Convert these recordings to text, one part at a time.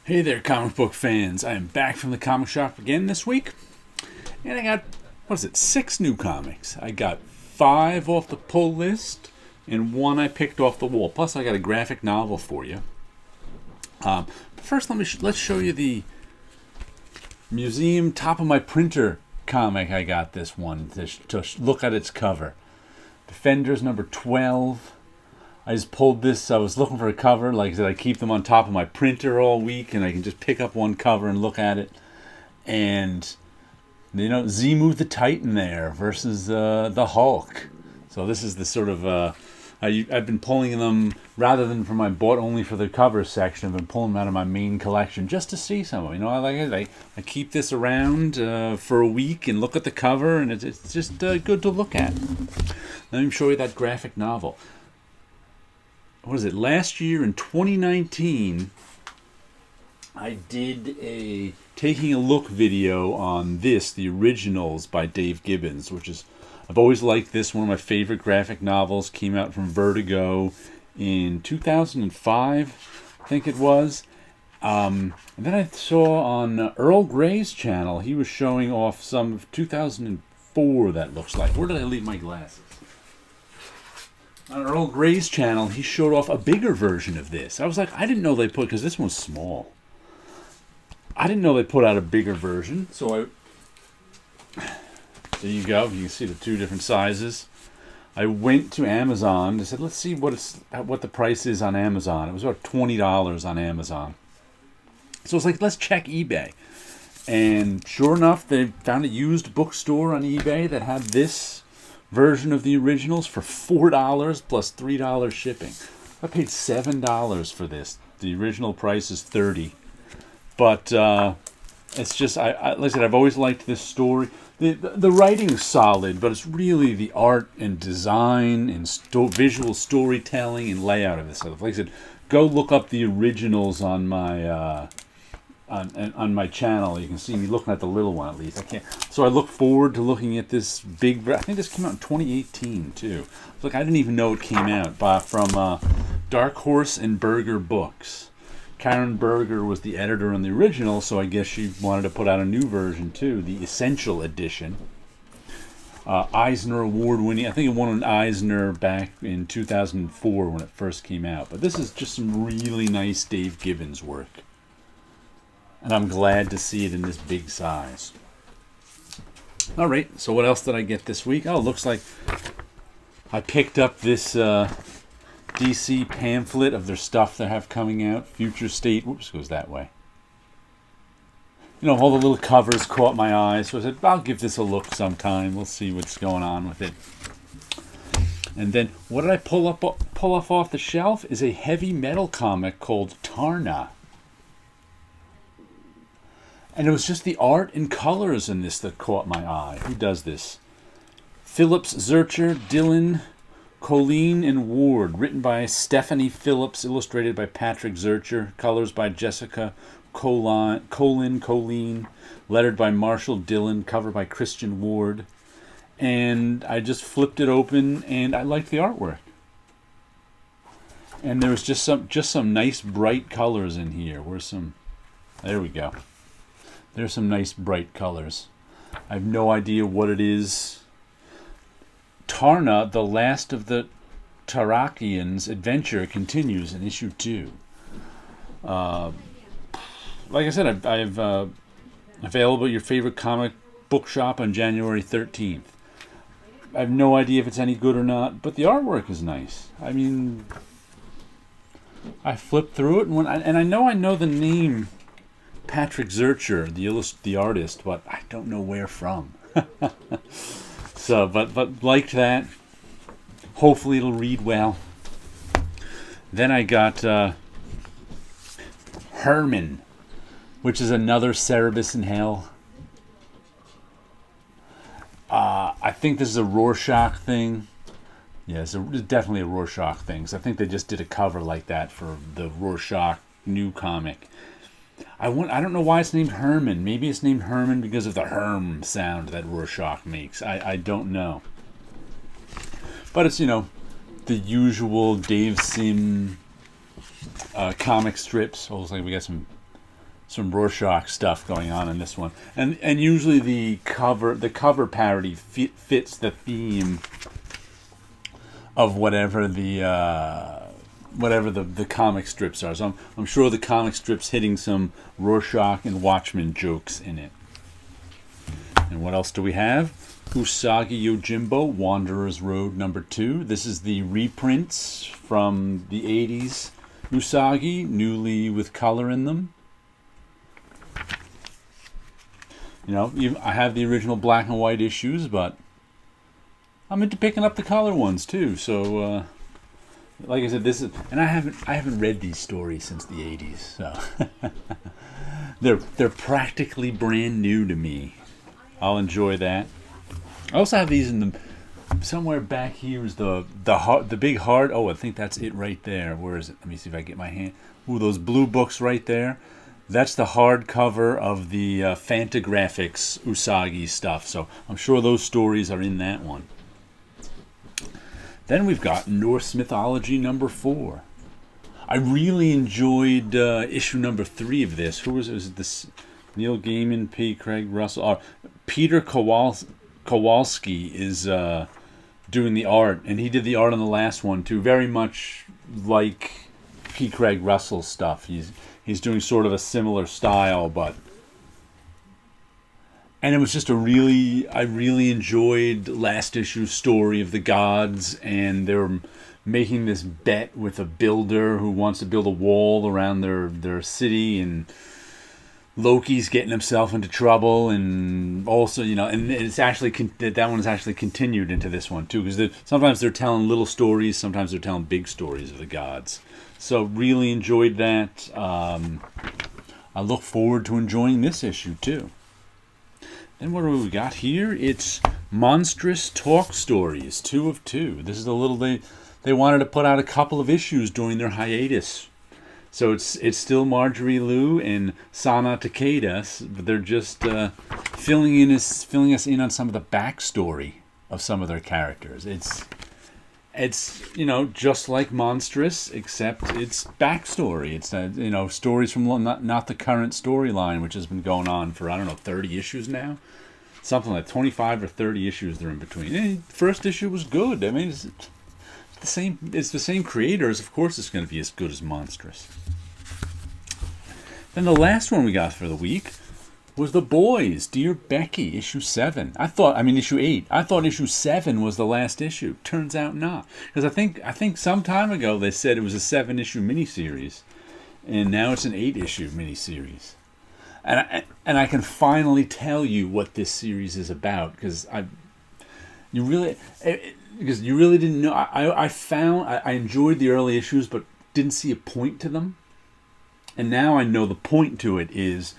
Hey there, comic book fans. I am back from the comic shop again this week. And I got, 6 new comics. I got 5 off the pull list and 1 I picked off the wall. Plus, I got a graphic novel for you. First, let's show you the museum top of my printer comic. I got this one to look at its cover. Defenders number 12. I just pulled this. I was looking for a cover. Like I said, I keep them on top of my printer all week, and I can just pick up one cover and look at it. And, Zemu the Titan there versus the Hulk. So this is the sort of... I've been pulling them, rather than from my bought only for the cover section, I've been pulling them out of my main collection just to see some of them. I keep this around for a week and look at the cover, and it's just good to look at. Let me show you that graphic novel. What is it? Last year in 2019, I did a taking a look video on the originals by Dave Gibbons, which is, I've always liked this. One of my favorite graphic novels. Came out from Vertigo in 2005, I think it was. And then I saw on Earl Grey's channel, he was showing off some of 2004, that looks like. Where did I leave my glasses? On Earl Grey's channel, he showed off a bigger version of this. I was like, I didn't know they put, because this one's small. I didn't know they put out a bigger version. So there you go. You can see the 2 different sizes. I went to Amazon. I said, let's see what the price is on Amazon. It was about $20 on Amazon. So it's like, let's check eBay. And sure enough, they found a used bookstore on eBay that had this version of the originals for $4 plus $3 shipping. I paid $7 for this. The original price is $30. But it's just, like I said, I've always liked this story. The writing's solid, but it's really the art and design and visual storytelling and layout of this stuff. Like I said, go look up the originals on my on my channel. You can see me looking at the little one, at least. I can't. So I look forward to looking at this big... I think this came out in 2018, too. Look, I didn't even know it came out from Dark Horse and Berger Books. Karen Berger was the editor on the original, so I guess she wanted to put out a new version, too. The Essential Edition. Eisner Award-winning. I think it won an Eisner back in 2004 when it first came out. But this is just some really nice Dave Gibbons work. And I'm glad to see it in this big size. All right, so what else did I get this week? Oh, it looks like I picked up this DC pamphlet of their stuff they have coming out. Future State. Whoops, goes that way. All the little covers caught my eye, so I said, I'll give this a look sometime. We'll see what's going on with it. And then, what did I pull off the shelf? Is a heavy metal comic called Tarna. And it was just the art and colors in this that caught my eye. Who does this? Phillips, Zurcher, Dillon, Colleen, and Ward. Written by Stephanie Phillips. Illustrated by Patrick Zurcher. Colors by Jessica Colleen. Lettered by Marshall Dillon. Cover by Christian Ward. And I just flipped it open, and I liked the artwork. And there was just some nice bright colors in here. There we go. There's some nice bright colors. I have no idea what it is. Tarna, the last of the Tarakians' adventure, continues in issue 2. Like I said, I've available at your favorite comic book shop on January 13th. I have no idea if it's any good or not, but the artwork is nice. I mean, I flipped through it, and I know the name Patrick Zurcher, the artist, but I don't know where from. So, but liked that. Hopefully it'll read well. Then I got Herman, which is another Cerebus in Hell. I think this is a Rorschach thing. Yeah, it's definitely a Rorschach thing. So I think they just did a cover like that for the Rorschach new comic. I don't know why it's named Herman. Maybe it's named Herman because of the Herm sound that Rorschach makes. I don't know. But it's, the usual Dave Sim comic strips. Oh, looks like we got some some Rorschach stuff going on in this one, and usually the cover parody fits the theme of whatever the comic strips are. So I'm sure the comic strips hitting some Rorschach and Watchmen jokes in it. And what else do we have? Usagi Yojimbo, Wanderer's Road #2. This is the reprints from the 80s Usagi, newly with color in them. You know, I have the original black and white issues, but I'm into picking up the color ones too. So, like I said, this is, and I haven't read these stories since the 80s, so they're practically brand new to me. I'll enjoy that. I also have these in the somewhere back here is the big hard. Oh, I think that's it right there. Where is it? Let me see if I can get my hand. Ooh, those blue books right there. That's the hardcover of the Fantagraphics Usagi stuff. So I'm sure those stories are in that one. Then we've got Norse Mythology #4. I really enjoyed issue #3 of this. Who was it? Was it this? Neil Gaiman, P. Craig Russell. Peter Kowalski is doing the art, and he did the art on the last one too. Very much like P. Craig Russell's stuff. He's doing sort of a similar style, and it was just I really enjoyed last issue's story of the gods, and they're making this bet with a builder who wants to build a wall around their city, and Loki's getting himself into trouble, and also, you know, and it's actually that one is actually continued into this one too, because sometimes they're telling little stories, sometimes they're telling big stories of the gods. So really enjoyed that. I look forward to enjoying this issue too. Then what do we got here? It's Monstrous Talk Stories, 2 of 2. This is a little they wanted to put out a couple of issues during their hiatus. So it's still Marjorie Liu and Sana Takeda, but they're just filling us in on some of the backstory of some of their characters. It's you know, just like Monstrous, except it's backstory. It's you know, stories from not the current storyline, which has been going on for, I don't know, 30 issues now, something like 25 or 30 issues they're in between. And the first issue was good. I mean, it's the same creators. Of course, it's going to be as good as Monstrous. Then the last one we got for the week was The Boys, Dear Becky, issue 7. Issue 8. I thought issue 7 was the last issue. Turns out not. Because I think some time ago they said it was a 7-issue miniseries, and now it's an 8-issue miniseries. And I can finally tell you what this series is about, because you really didn't know. I enjoyed the early issues, but didn't see a point to them. And now I know the point to it is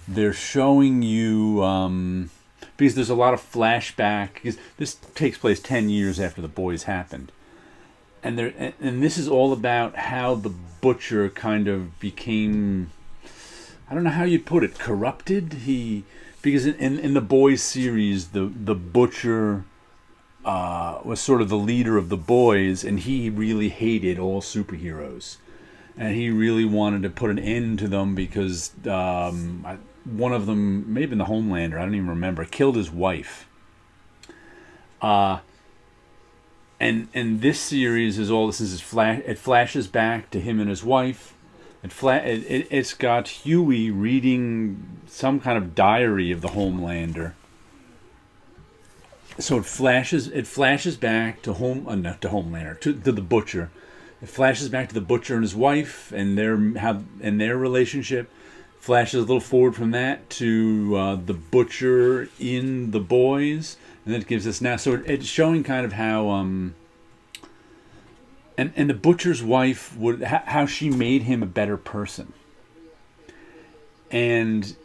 they're showing you, because there's a lot of flashback, because this takes place 10 years after The Boys happened. And this is all about how the Butcher kind of became, I don't know how you'd put it, corrupted. Because in the Boys series, the Butcher was sort of the leader of the Boys, and he really hated all superheroes. And he really wanted to put an end to them because one of them, maybe in the Homelander, I don't even remember, killed his wife. And this series is all this is it flashes back to him and his wife. It's got Huey reading some kind of diary of the Homelander. So it flashes back to Homelander, to the Butcher. It flashes back to the Butcher and his wife and their relationship. Flashes a little forward from that to the Butcher in The Boys, and then it gives us now. So it's showing kind of how and the Butcher's wife how she made him a better person. And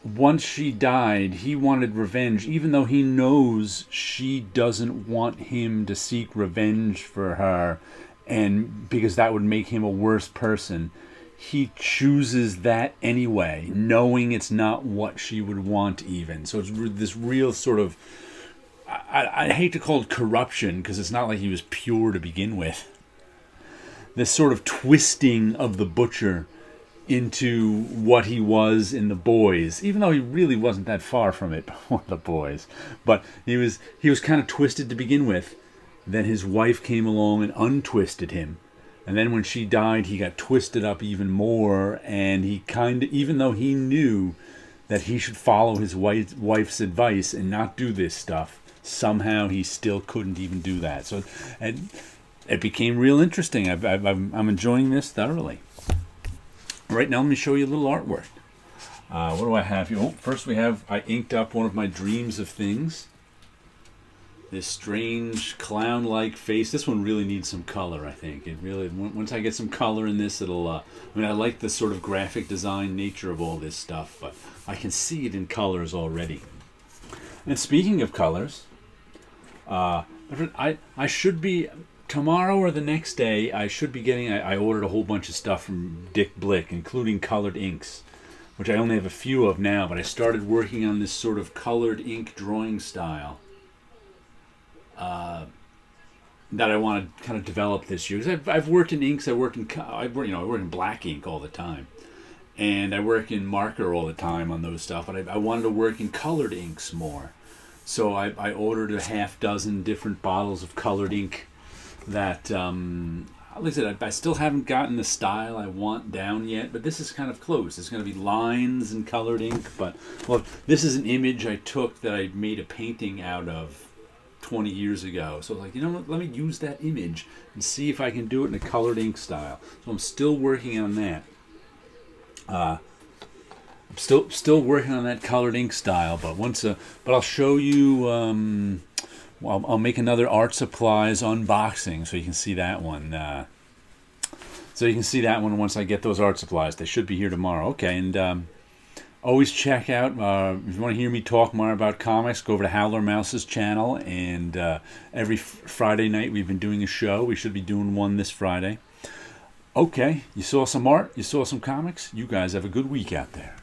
once she died, he wanted revenge, even though he knows she doesn't want him to seek revenge for her. And because that would make him a worse person, he chooses that anyway, knowing it's not what she would want even. So it's this real sort of, I hate to call it corruption, because it's not like he was pure to begin with. This sort of twisting of the Butcher into what he was in The Boys, even though he really wasn't that far from it before The Boys. But he was kind of twisted to begin with. Then his wife came along and untwisted him. And then when she died, he got twisted up even more. And he kind of, even though he knew that he should follow his wife's advice and not do this stuff, somehow he still couldn't even do that. So it became real interesting. I'm enjoying this thoroughly. Right now, let me show you a little artwork. What do I have here? Oh, first I inked up one of my dreams of things. This strange clown-like face. This one really needs some color, I think. It really, once I get some color in this, it'll, I like the sort of graphic design nature of all this stuff, but I can see it in colors already. And speaking of colors, I should be, tomorrow or the next day, I should be getting, I ordered a whole bunch of stuff from Dick Blick, including colored inks, which I only have a few of now, but I started working on this sort of colored ink drawing style that I want to kind of develop this year. Because I've worked in inks, I work in black ink all the time, and I work in marker all the time on those stuff. But I wanted to work in colored inks more, so I ordered a half dozen different bottles of colored ink. That, like I said, I still haven't gotten the style I want down yet, but this is kind of close. It's going to be lines and colored ink, but well, this is an image I took that I made a painting out of 20 years ago. So I was like, you know what, let me use that image and see if I can do it in a colored ink style. So I'm still working on that. I'm still working on that colored ink style, but but I'll show you. I'll make another art supplies unboxing so you can see that one. Once I get those art supplies. They should be here tomorrow. Okay, and always check out, if you want to hear me talk more about comics, go over to Howler Mouse's channel. And every Friday night we've been doing a show. We should be doing one this Friday. Okay, you saw some art, you saw some comics. You guys have a good week out there.